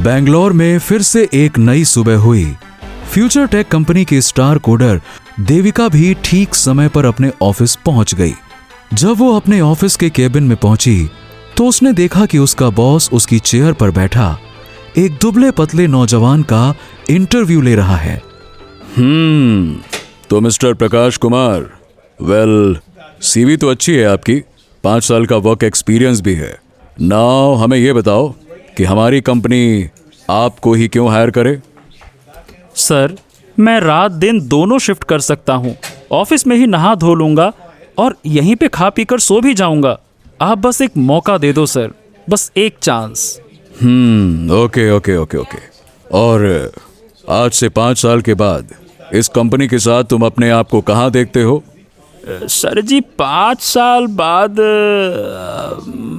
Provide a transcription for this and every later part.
बेंगलोर में फिर से एक नई सुबह हुई। फ्यूचर टेक कंपनी की स्टार कोडर देविका भी ठीक समय पर अपने ऑफिस पहुंच गई। जब वो अपने ऑफिस के केबिन में पहुंची तो उसने देखा कि उसका बॉस उसकी चेयर पर बैठा एक दुबले पतले नौजवान का इंटरव्यू ले रहा है। तो mister Prakash Kumar, well, CV तो अच्छी है आपकी, 5 साल का वर्क एक्सपीरियंस भी है। नाउ हमें ये बताओ कि हमारी कंपनी आपको ही क्यों हायर करे? सर, मैं रात दिन दोनों शिफ्ट कर सकता हूँ। ऑफिस में ही नहा धो लूँगा और यहीं पे खा पी कर सो भी जाऊँगा। आप बस एक मौका दे दो सर, बस एक chance. Okay okay okay okay. और आज से 5 साल के बाद इस कंपनी के साथ तुम अपने आप को कहाँ देखते हो? सर जी, 5 साल बाद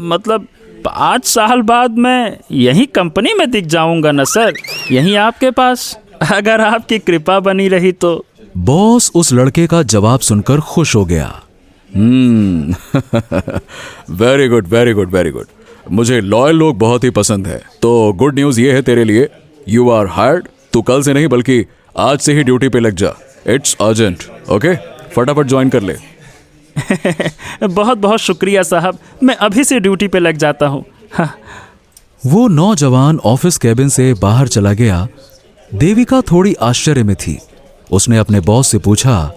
मतलब 5 साल बाद मैं यही कंपनी में दिख जाऊंगा ना सर, यहीं आपके पास, अगर आपकी कृपा बनी रही तो। बॉस उस लड़के का जवाब सुनकर खुश हो गया। Very good very good very good. मुझे लॉयल लोग बहुत ही पसंद है। तो गुड न्यूज़ ये है तेरे लिए, यू आर हायर्ड। तू कल से नहीं बल्कि आज से ही ड्यूटी पे लग जा। It's urgent. ओके, फटाफट ज्वाइन कर ले। बहुत बहुत शुक्रिया साहब, मैं अभी से ड्यूटी पे लग जाता हूँ। हाँ। वो नौजवान ऑफिस कैबिन से बाहर चला गया। देविका थोड़ी आश्चर्य में थी। उसने अपने बॉस से पूछा,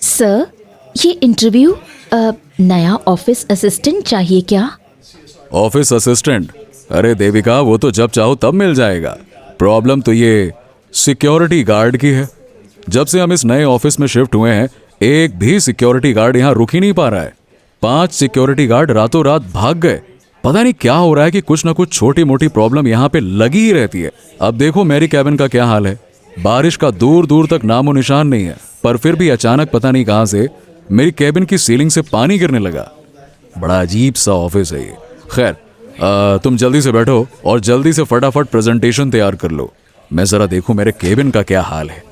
सर, ये इंटरव्यू नया ऑफिस असिस्टेंट चाहिए क्या? Office assistant? अरे देविका, वो तो जब चाहो तब मिल जाएगा। प्रॉब्लम तो ये सिक्योरिटी गार्ड की है। जब से हम इस नए ऑफिस में शिफ्ट हुए हैं, एक भी सिक्योरिटी गार्ड यहाँ रुक ही नहीं पा रहा है। 5 सिक्योरिटी गार्ड रातों रात भाग गए। पता नहीं क्या हो रहा है कि कुछ ना कुछ छोटी मोटी प्रॉब्लम यहाँ पे लगी ही रहती है। अब देखो मेरी कैबिन का क्या हाल है। बारिश का दूर दूर तक नामो निशान नहीं है, पर फिर भी अचानक पता नहीं कहां से मेरी कैबिन की सीलिंग से पानी गिरने लगा। बड़ा अजीब सा ऑफिस है ये। खैर, तुम जल्दी से बैठो और जल्दी से फटाफट प्रेजेंटेशन तैयार कर लो। मैं जरा देखूं मेरे केबिन का क्या हाल है।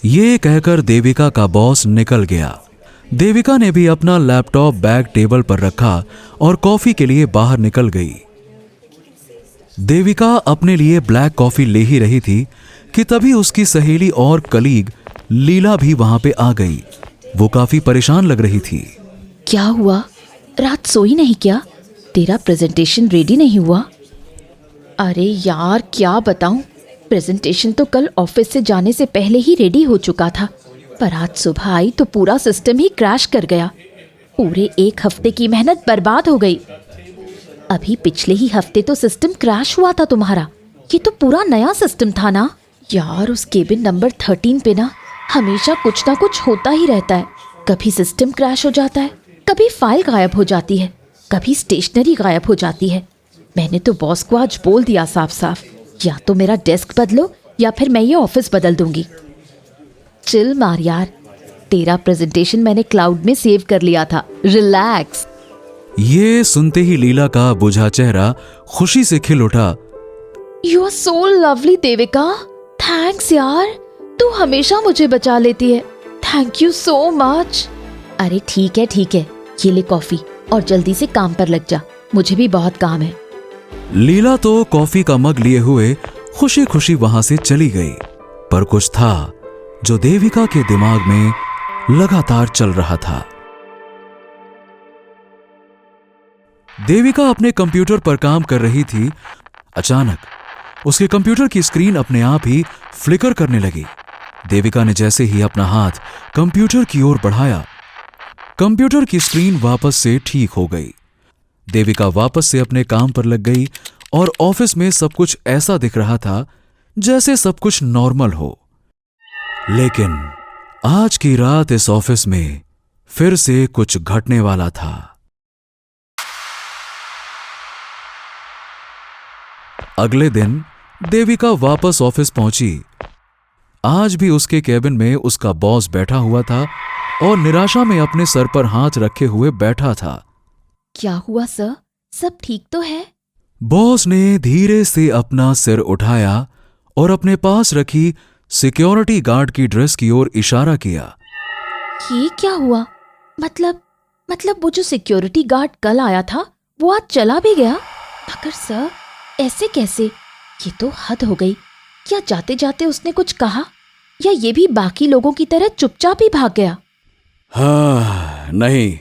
ये कहकर देविका का बॉस निकल गया। देविका ने भी अपना लैपटॉप बैग टेबल पर रखा और कॉफी के लिए बाहर निकल गई। देविका अपने लिए ब्लैक कॉफी ले ही रही थी कि तभी उसकी सहेली और कलीग लीला भी वहां पे आ गई। वो काफी परेशान लग रही थी। क्या हुआ? रात सोई नहीं क्या? तेरा प्रेजेंटेशन रेडी नहीं हुआ? अरे यार, क्या बताऊं, प्रेजेंटेशन तो कल ऑफिस से जाने से पहले ही रेडी हो चुका था, पर आज सुबह आई तो पूरा सिस्टम ही क्रैश कर गया। पूरे 1 हफ्ते की मेहनत बर्बाद हो गई। अभी पिछले ही हफ्ते तो सिस्टम क्रैश हुआ था तुम्हारा। ये तो पूरा नया सिस्टम था ना यार। उस केबिन नंबर 13 पे ना हमेशा कुछ ना कुछ होता ही रहता है। कभी सिस्टम क्रैश हो जाता है, कभी फाइल गायब हो जाती है, कभी स्टेशनरी गायब हो जाती है। मैंने तो बॉस को आज बोल दिया साफ साफ, या तो मेरा डेस्क बदलो या फिर मैं ये ऑफिस बदल दूंगी। चिल मार यार, तेरा प्रेजेंटेशन मैंने क्लाउड में सेव कर लिया था, रिलैक्स। ये सुनते ही लीला का बुझा चेहरा खुशी से खिल उठा। You are so lovely Devika, thanks यार, तू हमेशा मुझे बचा लेती है। Thank you so much. अरे ठीक है, ये ले कॉफी और जल्दी से काम पर लग जा, मुझे भी बहुत काम है। लीला तो कॉफी का मग लिए हुए खुशी खुशी वहां से चली गई, पर कुछ था जो देविका के दिमाग में लगातार चल रहा था। देविका अपने कंप्यूटर पर काम कर रही थी। अचानक उसके कंप्यूटर की स्क्रीन अपने आप ही फ्लिकर करने लगी। देविका ने जैसे ही अपना हाथ कंप्यूटर की ओर बढ़ाया, कंप्यूटर की स्क्रीन वापस से ठीक हो गई। देविका वापस से अपने काम पर लग गई और ऑफिस में सब कुछ ऐसा दिख रहा था जैसे सब कुछ नॉर्मल हो। लेकिन आज की रात इस ऑफिस में फिर से कुछ घटने वाला था। अगले दिन देविका वापस ऑफिस पहुंची। आज भी उसके केबिन में उसका बॉस बैठा हुआ था और निराशा में अपने सर पर हाथ रखे हुए बैठा था। क्या हुआ सर, सब ठीक तो है? बॉस ने धीरे से अपना सिर उठाया और अपने पास रखी सिक्योरिटी गार्ड की ड्रेस की ओर इशारा किया। ये क्या हुआ? मतलब वो जो सिक्योरिटी गार्ड कल आया था वो आज चला भी गया? मगर सर, ऐसे कैसे? ये तो हद हो गई। क्या जाते जाते उसने कुछ कहा, या ये भी बाकी लोगों की तरह चुपचाप ही भाग गया? हाँ, नहीं,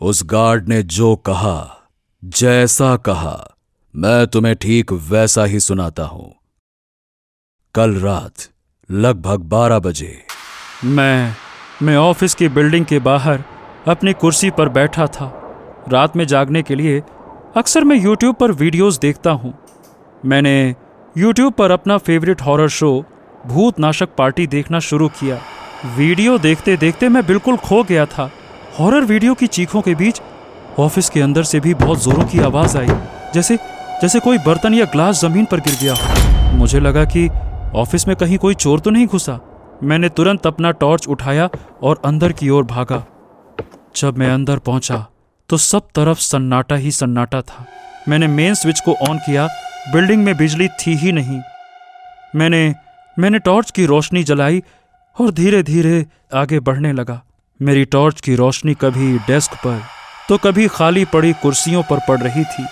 उस गार्ड ने जो कहा, जैसा कहा, मैं तुम्हें ठीक वैसा ही सुनाता हूं। कल रात लगभग 12 बजे मैं ऑफिस की बिल्डिंग के बाहर अपनी कुर्सी पर बैठा था। रात में जागने के लिए अक्सर मैं YouTube पर वीडियोस देखता हूँ। मैंने YouTube पर अपना फेवरेट हॉरर शो भूतनाशक पार्टी देखना शुरू किया। वीडियो देखते देखते मैं बिल्कुल खो गया था। हॉरर वीडियो की चीखों के बीच ऑफिस के अंदर से भी बहुत जोरों की आवाज़ आई, जैसे कोई बर्तन या ग्लास ज़मीन पर गिर गया। मुझे लगा कि ऑफिस में कहीं कोई चोर तो नहीं घुसा। मैंने तुरंत अपना टॉर्च उठाया और अंदर की ओर भागा। जब मैं अंदर पहुंचा तो सब तरफ सन्नाटा ही सन्नाटा था। मैंने मेन स्विच को ऑन किया, बिल्डिंग में बिजली थी ही नहीं। मैंने टॉर्च की रोशनी जलाई और धीरे धीरे आगे बढ़ने लगा। मेरी टॉर्च की रोशनी कभी डेस्क पर तो कभी खाली पड़ी कुर्सियों पर पड़ रही थी।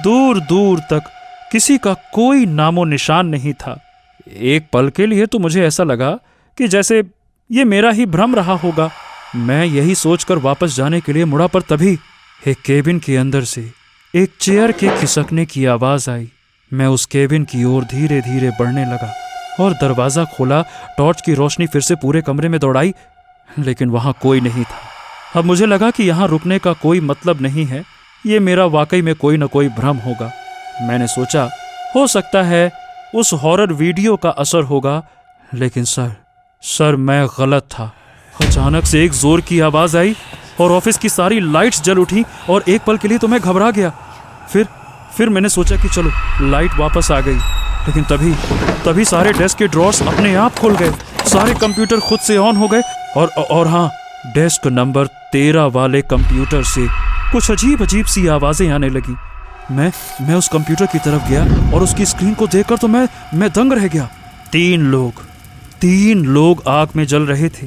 दूर दूर तक किसी का कोई नामो निशान नहीं था। एक पल के लिए तो मुझे ऐसा लगा कि जैसे ये मेरा ही भ्रम रहा होगा। मैं यही सोचकर वापस जाने के लिए मुड़ा, पर तभी एक केबिन के अंदर से एक चेयर के खिसकने की आवाज़ आई। मैं उस केबिन की ओर धीरे धीरे बढ़ने लगा और दरवाज़ा खोला। टॉर्च की रोशनी फिर से पूरे कमरे में दौड़ाई, लेकिन वहाँ कोई नहीं था। अब मुझे लगा कि यहाँ रुकने का कोई मतलब नहीं है, ये मेरा वाकई में कोई न कोई भ्रम होगा। मैंने सोचा हो सकता है उस हॉरर वीडियो का असर होगा, लेकिन सर मैं गलत था। अचानक से एक जोर की आवाज़ आई और ऑफिस की सारी लाइट्स जल उठी और एक पल के लिए तो मैं घबरा गया। फिर मैंने सोचा कि चलो लाइट वापस आ गई, लेकिन तभी सारे डेस्क के ड्रॉर्स अपने आप खुल गए। सारे कंप्यूटर खुद से ऑन हो गए और हाँ, डेस्क नंबर 13 वाले कंप्यूटर से कुछ अजीब सी आवाज़ें आने लगी। मैं उस कंप्यूटर की तरफ गया और उसकी स्क्रीन को देखकर तो मैं दंग रह गया। 3 लोग आग में जल रहे थे।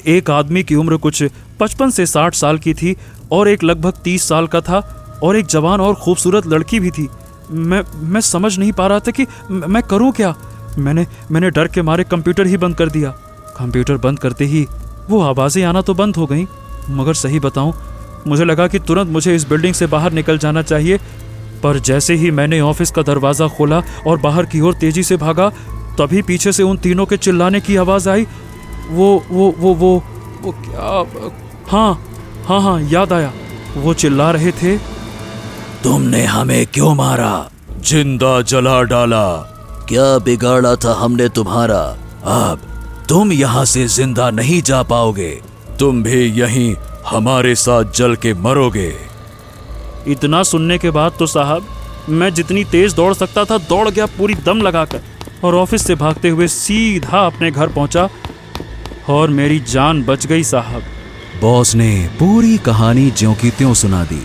एक आदमी की उम्र कुछ 55 से 60 साल की थी और एक लगभग 30 साल का था और एक जवान और खूबसूरत लड़की भी थी। मैं समझ नहीं पा रहा था कि मैं करूं क्या। मैंने डर के मारे कंप्यूटर ही बंद कर दिया। कंप्यूटर बंद करते ही वो आवाज़ें आना तो बंद हो गईं, मगर सही बताऊं, मुझे लगा कि तुरंत मुझे इस बिल्डिंग से बाहर निकल जाना चाहिए। पर जैसे ही मैंने ऑफिस का दरवाज़ा खोला और बाहर की ओर तेजी से भागा, तभी पीछे से उन तीनों के चिल्लाने की आवाज़ आई। वो क्या? हाँ, याद आया। वो चिल्ला रहे थे, तुमने हमें क्यों मारा? जिंदा जला डाला। क्या बिगाड़ा था हमने तुम्हारा? अब तुम यहाँ से जिंदा नहीं जा पाओगे। तुम भी यहीं हमारे साथ जल के मरोगे। इतना सुनने के बाद तो साहब मैं जितनी तेज दौड़ सकता था दौड़ गया पूरी दम लगाकर, और ऑफिस से भागते हुए सीधा अपने घर पहुंचा और मेरी जान बच गई साहब। बॉस ने पूरी कहानी ज्यों की त्यों सुना दी।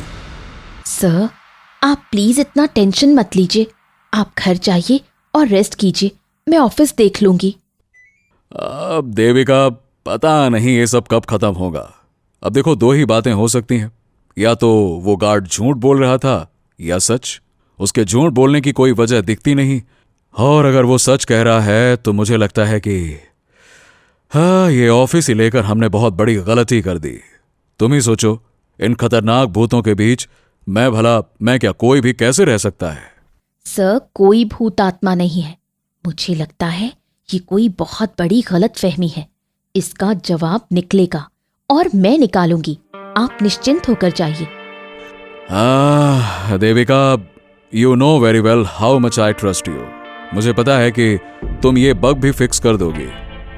सर, आप प्लीज इतना टेंशन मत लीजिए। आप घर जाइए और रेस्ट कीजिए, मैं ऑफिस देख लूंगी। अब देविका, पता नहीं ये सब कब खत्म होगा। अब देखो, 2 ही बातें हो सकती हैं, या तो वो गार्ड झूठ बोल रहा था या सच। उसके झूठ बोलने की कोई वजह दिखती नहीं, और अगर वो सच कह रहा है तो मुझे लगता है कि हाँ, ये ऑफिस ही लेकर हमने बहुत बड़ी गलती कर दी। तुम ही सोचो, इन खतरनाक भूतों के बीच मैं क्या, कोई भी कैसे रह सकता है? सर, कोई भूत आत्मा नहीं है। मुझे लगता है ये कोई बहुत बड़ी गलतफहमी है। इसका जवाब निकलेगा और मैं निकालूंगी। आप निश्चिंत होकर जाइए। Devika, you know very well how much I trust you. मुझे पता है कि तुम ये बग भी फिक्स कर दोगी।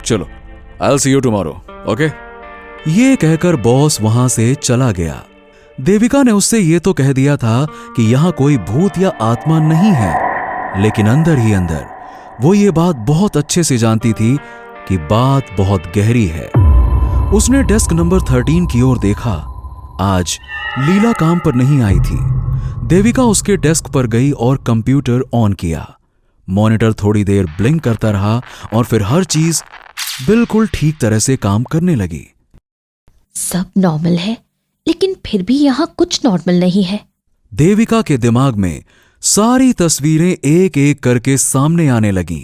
चलो, I will see you tomorrow, okay? ये कहकर बॉस वहां से चला गया। देविका ने उससे ये तो कह दिया था कि यहां कोई भूत या आत्मा नहीं है, लेकिन अंदर ही अंदर वो ये बात बहुत अच्छे से जानती थी कि बात बहुत गहरी है। उसने डेस्क नंबर 13 की ओर देखा। आज लीला काम पर नहीं आई थी। देविका उसके डेस्क पर गई और कंप्यूटर ऑन किया। मॉनिटर थोड़ी देर ब्लिंक करता रहा और फिर हर चीज बिल्कुल ठीक तरह से काम करने लगी। सब नॉर्मल है, लेकिन फिर भी यहाँ कुछ नॉर्मल नहीं है। देविका के दिमाग में सारी तस्वीरें एक एक करके सामने आने लगीं।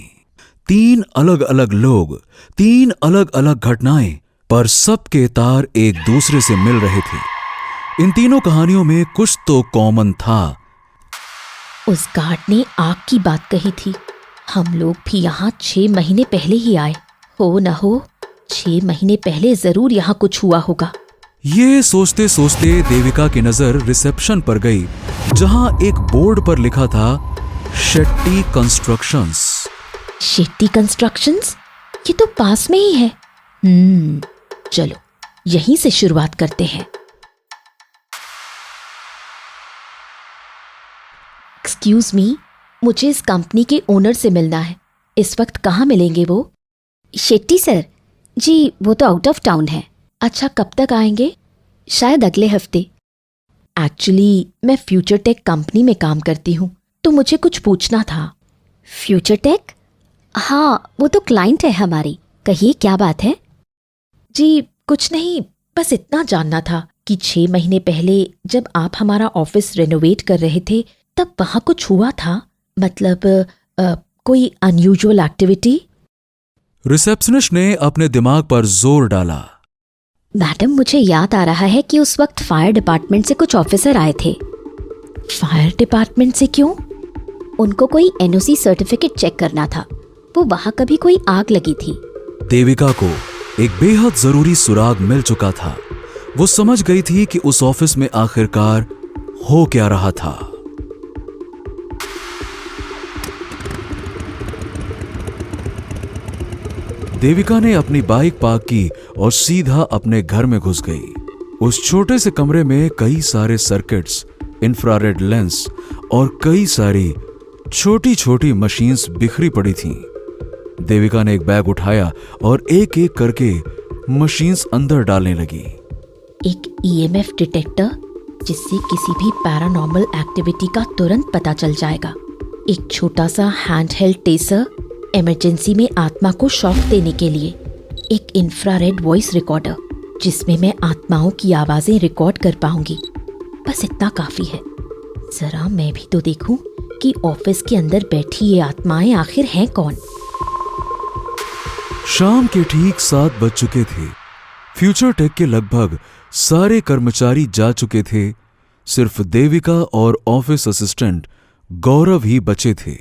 3 अलग अलग लोग, 3 अलग अलग घटनाएं, पर सबके तार एक दूसरे से मिल रहे थे। इन तीनों कहानियों में कुछ तो कॉमन था। उस गार्ड ने आग की बात कही थी। हम लोग भी यहाँ 6 महीने पहले ही आए। हो न हो 6 महीने पहले जरूर यहाँ कुछ हुआ होगा। ये सोचते सोचते देविका की नजर रिसेप्शन पर गई, जहां एक बोर्ड पर लिखा था शेट्टी कंस्ट्रक्शंस। शेट्टी कंस्ट्रक्शंस? ये तो पास में ही है। चलो यहीं से शुरुआत करते हैं। एक्सक्यूज मी, मुझे इस कंपनी के ओनर से मिलना है। इस वक्त कहाँ मिलेंगे वो? शेट्टी सर जी, वो तो आउट ऑफ टाउन है। अच्छा, कब तक आएंगे? शायद अगले हफ्ते। एक्चुअली मैं फ्यूचर टेक कंपनी में काम करती हूँ, तो मुझे कुछ पूछना था। Future tech? हाँ, वो तो क्लाइंट है हमारी। कहिए क्या बात है? जी कुछ नहीं, बस इतना जानना था कि 6 महीने पहले जब आप हमारा ऑफिस रेनोवेट कर रहे थे तब वहाँ कुछ हुआ था। मतलब कोई अनयूजुअल एक्टिविटी? रिसेप्शनिस्ट ने अपने दिमाग पर जोर डाला। मैडम, मुझे याद आ रहा है कि उस वक्त फायर डिपार्टमेंट से कुछ ऑफिसर आए थे। फायर डिपार्टमेंट से क्यों? उनको कोई एनओसी सर्टिफिकेट चेक करना था। वो वहाँ कभी कोई आग लगी थी। देविका को एक बेहद जरूरी सुराग मिल चुका था। वो समझ गई थी कि उस ऑफिस में आखिरकार हो क्या रहा था। देविका ने अपनी बाइक पार्क की और सीधा अपने घर में घुस गई। उस छोटे से कमरे में कई सारे सर्किट्स, इंफ्रारेड लेंस और कई सारी छोटी छोटी मशीन्स बिखरी पड़ी थीं। देविका ने एक बैग उठाया और एक एक करके मशीन्स अंदर डालने लगी। एक ईएमएफ डिटेक्टर, जिससे किसी भी पैरानॉर्मल एक्टिविटी का तुरंत पता चल जाएगा। एक छोटा सा हैंडहेल्ड टेसर, इमरजेंसी में आत्मा को शॉक देने के लिए। एक इंफ्रारेड वॉइस रिकॉर्डर, जिसमें मैं आत्माओं की आवाजें रिकॉर्ड कर पाऊंगी। बस इतना काफी है। जरा मैं भी तो देखूं कि ऑफिस के अंदर बैठी ये आत्माएं आखिर हैं कौन। शाम के ठीक 7 बज चुके थे। फ्यूचर टेक के लगभग सारे कर्मचारी जा चुके थे। सिर्फ देविका और ऑफिस असिस्टेंट गौरव ही बचे थे।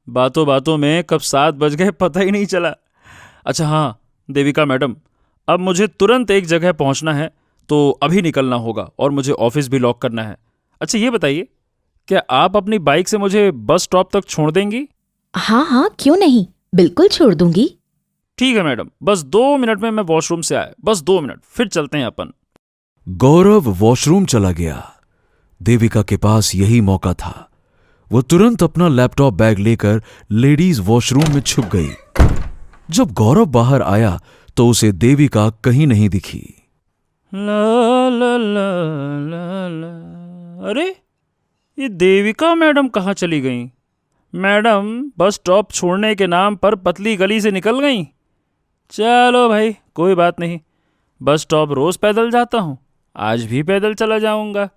बातों बातों में कब 7 बज गए पता ही नहीं चला। अच्छा हाँ देविका मैडम, अब मुझे तुरंत एक जगह पहुंचना है, तो अभी निकलना होगा और मुझे ऑफिस भी लॉक करना है। अच्छा ये बताइए, क्या आप अपनी बाइक से मुझे बस स्टॉप तक छोड़ देंगी? हाँ, क्यों नहीं, बिल्कुल छोड़ दूंगी। ठीक है मैडम, बस 2 मिनट में मैं वॉशरूम से आया, बस 2 मिनट, फिर चलते हैं अपन। गौरव वॉशरूम चला गया। देविका के पास यही मौका था। वो तुरंत अपना लैपटॉप बैग लेकर लेडीज वॉशरूम में छुप गई। जब गौरव बाहर आया तो उसे देविका कहीं नहीं दिखी। ला ला ला ला ला। अरे ये देविका मैडम कहाँ चली गई? मैडम बस स्टॉप छोड़ने के नाम पर पतली गली से निकल गई। चलो भाई कोई बात नहीं, बस स्टॉप रोज पैदल जाता हूँ, आज भी पैदल चला जाऊंगा।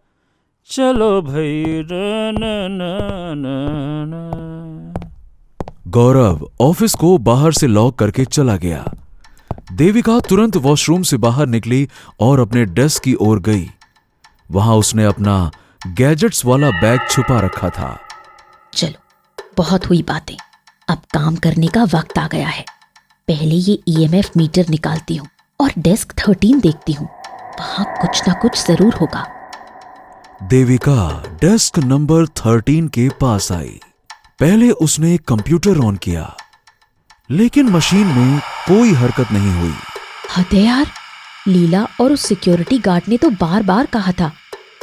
चलो भाई ना। गौरव ऑफिस को बाहर से लॉक करके चला गया। देविका तुरंत वॉशरूम से बाहर निकली और अपने डेस्क की ओर गई। वहां उसने अपना गैजेट्स वाला बैग छुपा रखा था। चलो बहुत हुई बातें, अब काम करने का वक्त आ गया है। पहले ये ईएमएफ मीटर निकालती हूँ और डेस्क 13 देखती हूँ, वहां कुछ ना कुछ जरूर होगा। देविका डेस्क नंबर 13 के पास आई। पहले उसने कंप्यूटर ऑन किया, लेकिन मशीन में कोई हरकत नहीं हुई। हद है यार, लीला और उस सिक्योरिटी गार्ड ने तो बार बार कहा था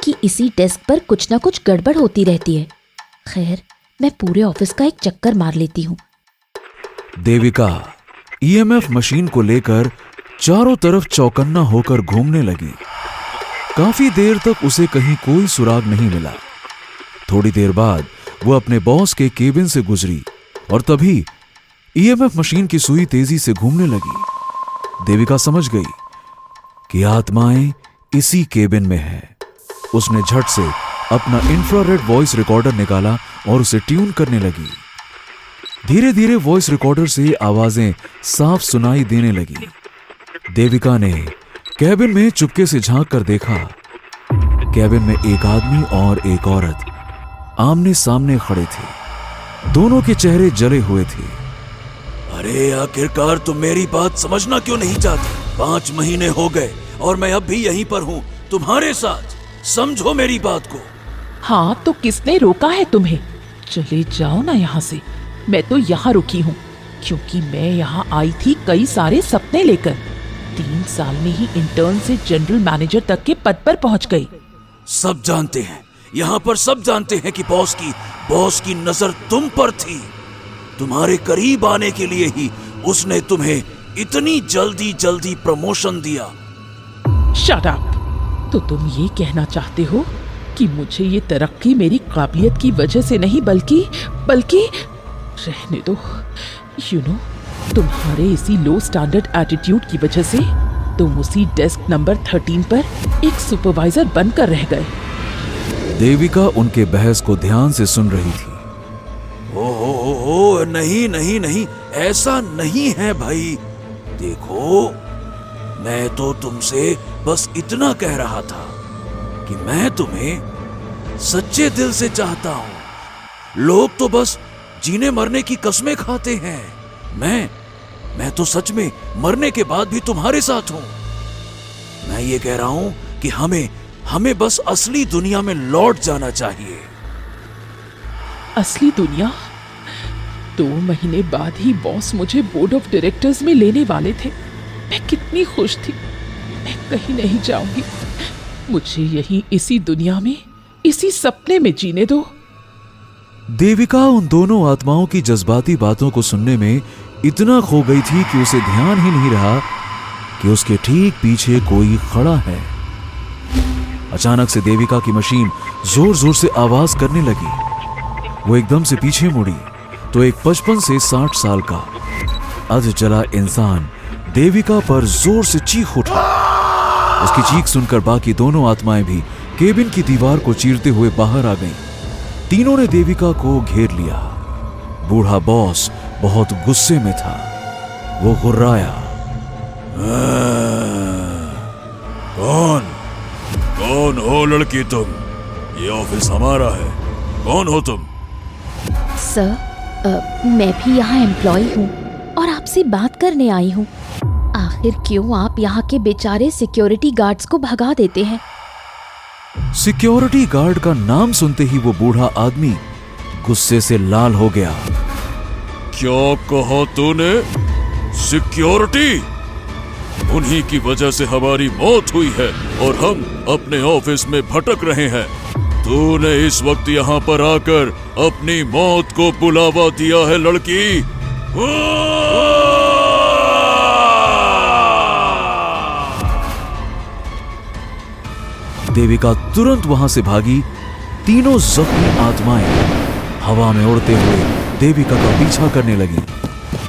कि इसी डेस्क पर कुछ ना कुछ गड़बड़ होती रहती है। खैर, मैं पूरे ऑफिस का एक चक्कर मार लेती हूँ। देविका ईएमएफ मशीन को लेकर चारों तरफ चौकन्ना होकर घूमने लगी। काफी देर तक उसे कहीं कोई सुराग नहीं मिला। थोड़ी देर बाद वो अपने बॉस के केबिन से गुजरी और तभी ईएमएफ मशीन की सुई तेजी से घूमने लगी। देविका समझ गई कि आत्माएं इसी केबिन में है। उसने झट से अपना इंफ्रारेड वॉइस रिकॉर्डर निकाला और उसे ट्यून करने लगी। धीरे धीरे वॉइस रिकॉर्डर से आवाजें साफ सुनाई देने लगी। देविका ने कैबिन में चुपके से झांक कर देखा। कैबिन में एक आदमी और एक औरत आमने सामने खड़े थे। दोनों के चेहरे जले हुए थे। अरे आखिरकार तुम मेरी बात समझना क्यों नहीं चाहते? 5 महीने हो गए और मैं अब भी यहीं पर हूँ तुम्हारे साथ। समझो मेरी बात को। हाँ तो किसने रोका है तुम्हें? चले जाओ ना यहाँ से। मैं तो यहाँ रुकी हूँ क्योंकि मैं यहाँ आई थी कई सारे सपने लेकर। 3 साल में ही इंटर्न से जनरल मैनेजर तक के पद पर पहुँच गई। सब जानते हैं, यहाँ पर सब जानते हैं कि बॉस की नजर तुम पर थी। तुम्हारे करीब आने के लिए ही उसने तुम्हें इतनी जल्दी प्रमोशन दिया। Shut up. तो तुम ये कहना चाहते हो कि मुझे ये तरक्की मेरी काबिलियत की वजह से नहीं बल्कि रहने दो। यू नो, तुम्हारे इसी लो स्टैंडर्ड एटीट्यूड की वजह से तुम उसी डेस्क नंबर 13 पर एक सुपरवाइजर बनकर रह गए। देविका उनके बहस को ध्यान से सुन रही थी। ओ नहीं, ऐसा नहीं है भाई। देखो, मैं तो तुमसे बस इतना कह रहा था कि मैं तुम्हें सच्चे दिल से चाहता हूं। लोग तो बस जीने मरने की कसमें खाते हैं। मैं तो सच में मरने के बाद भी तुम्हारे साथ हूं। मैं ये कह रहा हूं कि हमें बस असली दुनिया में लौट जाना चाहिए। असली दुनिया? 2 महीने बाद ही बॉस मुझे बोर्ड ऑफ डायरेक्टर्स में लेने वाले थे। मैं कितनी खुश थी। मैं कहीं नहीं जाऊंगी। मुझे यहीं इसी दुनिया में, इसी सपने में जीने दो। देविका उन दोनों आत्माओं की जज्बाती बातों को सुनने में इतना खो गई थी कि उसे ध्यान ही नहीं रहा कि उसके ठीक पीछे कोई खड़ा है। अचानक से देविका की मशीन जोर जोर से आवाज करने लगी। वो एकदम से पीछे मुड़ी तो एक 55 से 60 साल का अध जला इंसान देविका पर जोर से चीख उठा। उसकी चीख सुनकर बाकी दोनों आत्माएं भी केबिन की दीवार को चीरते हुए बाहर आ गईं। तीनों ने देविका को घेर लिया। बूढ़ा बॉस बहुत गुस्से में था। वो गुर्राया, कौन हो लड़की तुम? ये ऑफिस हमारा है। कौन हो तुम? सर, मैं भी यहाँ एम्प्लॉय हूँ और आपसे बात करने आई हूँ। आखिर क्यों आप यहाँ के बेचारे सिक्योरिटी गार्ड्स को भगा देते हैं? सिक्योरिटी गार्ड का नाम सुनते ही वो बूढ़ा आदमी गुस्से से लाल हो गया। क्या कहा तूने? सिक्योरिटी? उन्हीं की वजह से हमारी मौत हुई है और हम अपने ऑफिस में भटक रहे हैं। तूने इस वक्त यहाँ पर आकर अपनी मौत को बुलावा दिया है लड़की। देविका तुरंत वहां से भागी। तीनों जख्मी आत्माएं हवा में उड़ते हुए देविका का पीछा करने लगी।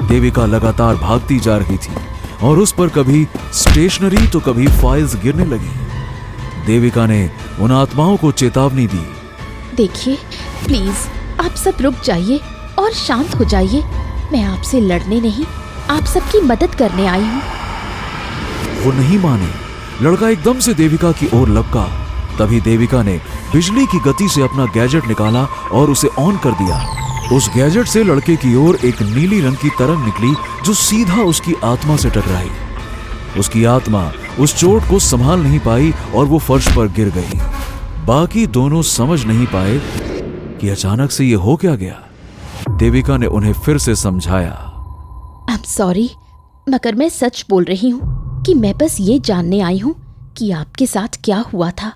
देविका लगातार भागती जा रही थी और उस पर कभी स्टेशनरी तो कभी फाइल्स गिरने लगी। देविका ने उन आत्माओं को चेतावनी दी। देखिए, प्लीज आप सब रुक जाइए और शांत हो जाइए। मैं आपसे लड़ने नहीं, आप सबकी मदद करने आई हूँ। वो नहीं माने। लड़का एकदम से देविका की ओर लपका। तभी देविका ने बिजली की गति से अपना गैजेट निकाला और उसे ऑन कर दिया। उस गैजेट से लड़के की ओर एक नीली रंग की तरंग निकली जो सीधा उसकी आत्मा से टकराई। उसकी आत्मा उस चोट को संभाल नहीं पाई और वो फर्श पर गिर गई। बाकी दोनों समझ नहीं पाए कि अचानक से ये हो क्या गया। देविका ने उन्हें फिर से समझाया। आई एम सॉरी, मगर मैं सच बोल रही हूँ कि मैं बस ये जानने आई हूँ कि आपके साथ क्या हुआ था।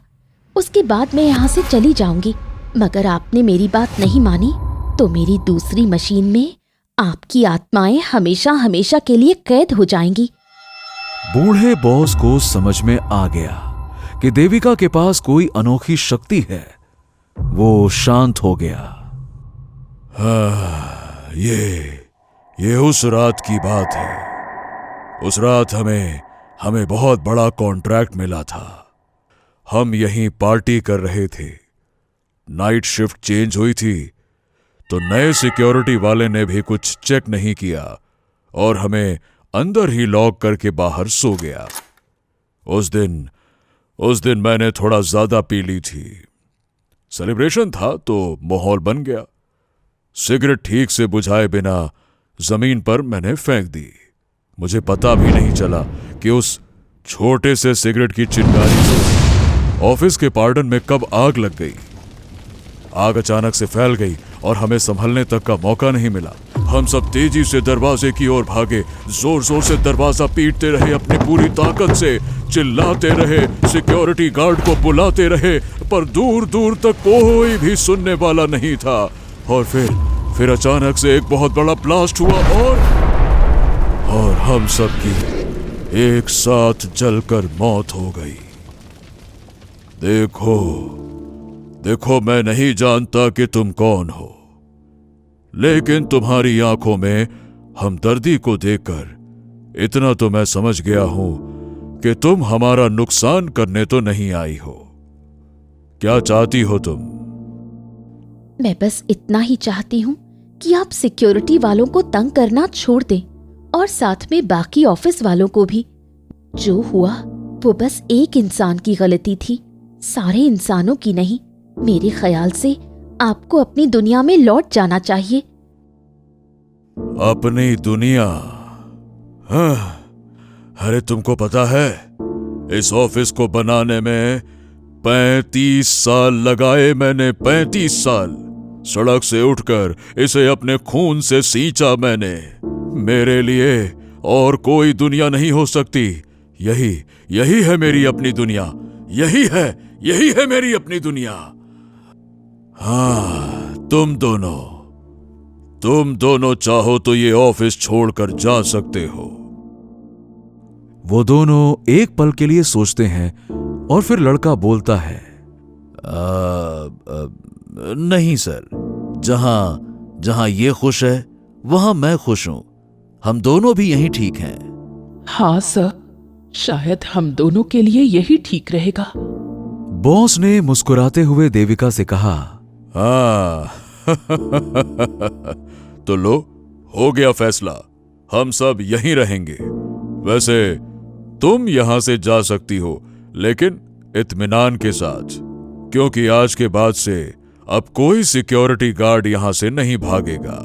उसके बाद मैं यहाँ से चली जाऊंगी, मगर आपने मेरी बात नहीं मानी तो मेरी दूसरी मशीन में आपकी आत्माएं हमेशा हमेशा के लिए कैद हो जाएंगी। बूढ़े बॉस को समझ में आ गया कि देविका के पास कोई अनोखी शक्ति है। वो शांत हो गया। ये उस रात की बात है। उस रात हमें बहुत बड़ा कॉन्ट्रैक्ट मिला था। हम यहीं पार्टी कर रहे थे। नाइट शिफ्ट चेंज हुई थी तो नए सिक्योरिटी वाले ने भी कुछ चेक नहीं किया और हमें अंदर ही लॉक करके बाहर सो गया। उस दिन मैंने थोड़ा ज्यादा पी ली थी। सेलिब्रेशन था तो माहौल बन गया। सिगरेट ठीक से बुझाए बिना जमीन पर मैंने फेंक दी। मुझे पता भी नहीं चला कि उस छोटे से सिगरेट की चिंगारी से ऑफिस के पार्डन में कब आग लग गई। आग अचानक से फैल गई और हमें संभलने तक का मौका नहीं मिला। हम सब तेजी से दरवाजे की ओर भागे, जोर जोर से दरवाजा पीटते रहे, अपनी पूरी ताकत से चिल्लाते रहे, सिक्योरिटी गार्ड को बुलाते रहे, पर दूर दूर तक कोई भी सुनने वाला नहीं था। और फिर अचानक से एक बहुत बड़ा ब्लास्ट हुआ और हम सब की एक साथ जलकर मौत हो गई। देखो मैं नहीं जानता कि तुम कौन हो, लेकिन तुम्हारी आंखों में हमदर्दी को देखकर इतना तो मैं समझ गया हूं कि तुम हमारा नुकसान करने तो नहीं आई हो। क्या चाहती हो तुम? मैं बस इतना ही चाहती हूँ कि आप सिक्योरिटी वालों को तंग करना छोड़ दें और साथ में बाकी ऑफिस वालों को भी। जो हुआ वो बस एक इंसान की गलती थी, सारे इंसानों की नहीं। मेरे ख्याल से आपको अपनी दुनिया में लौट जाना चाहिए। अपनी दुनिया? हाँ, अरे तुमको पता है इस ऑफिस को बनाने में 35 साल लगाए मैंने। 35 साल सड़क से उठकर इसे अपने खून से सींचा मैंने। मेरे लिए और कोई दुनिया नहीं हो सकती। यही है मेरी अपनी दुनिया। यही है मेरी अपनी दुनिया। हाँ, तुम दोनों चाहो तो ये ऑफिस छोड़कर जा सकते हो। वो दोनों एक पल के लिए सोचते हैं और फिर लड़का बोलता है, नहीं सर, जहां ये खुश है वहां मैं खुश हूं। हम दोनों भी यहीं ठीक हैं। हाँ सर, शायद हम दोनों के लिए यही ठीक रहेगा। बॉस ने मुस्कुराते हुए देविका से कहा, हाँ तो लो, हो गया फैसला। हम सब यहीं रहेंगे। वैसे तुम यहां से जा सकती हो, लेकिन इत्मीनान के साथ, क्योंकि आज के बाद से अब कोई सिक्योरिटी गार्ड यहां से नहीं भागेगा।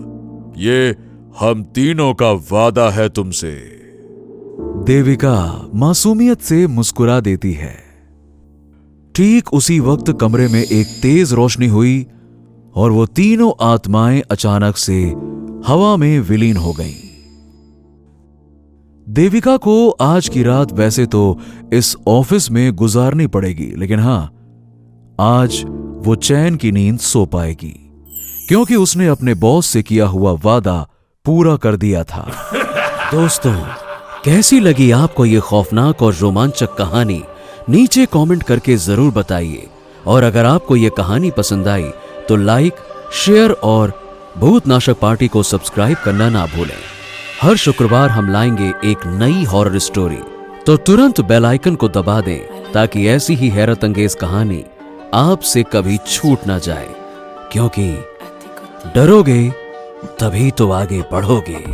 ये हम तीनों का वादा है तुमसे। देविका मासूमियत से मुस्कुरा देती है। ठीक उसी वक्त कमरे में एक तेज रोशनी हुई और वो तीनों आत्माएं अचानक से हवा में विलीन हो गईं। देविका को आज की रात वैसे तो इस ऑफिस में गुजारनी पड़ेगी, लेकिन हां, आज वो चैन की नींद सो पाएगी, क्योंकि उसने अपने बॉस से किया हुआ वादा पूरा कर दिया था। दोस्तों, कैसी लगी आपको ये खौफनाक और रोमांचक कहानी? नीचे कमेंट करके जरूर बताइए। और अगर आपको ये कहानी पसंद आई तो लाइक, शेयर और भूतनाशक पार्टी को सब्सक्राइब करना ना भूलें। हर शुक्रवार हम लाएंगे एक नई हॉरर स्टोरी, तो तुरंत बेल आइकन को दबा दें ताकि ऐसी ही हैरत अंगेज कहानी आपसे कभी छूट ना जाए, क्योंकि डरोगे तभी तो आगे बढ़ोगे।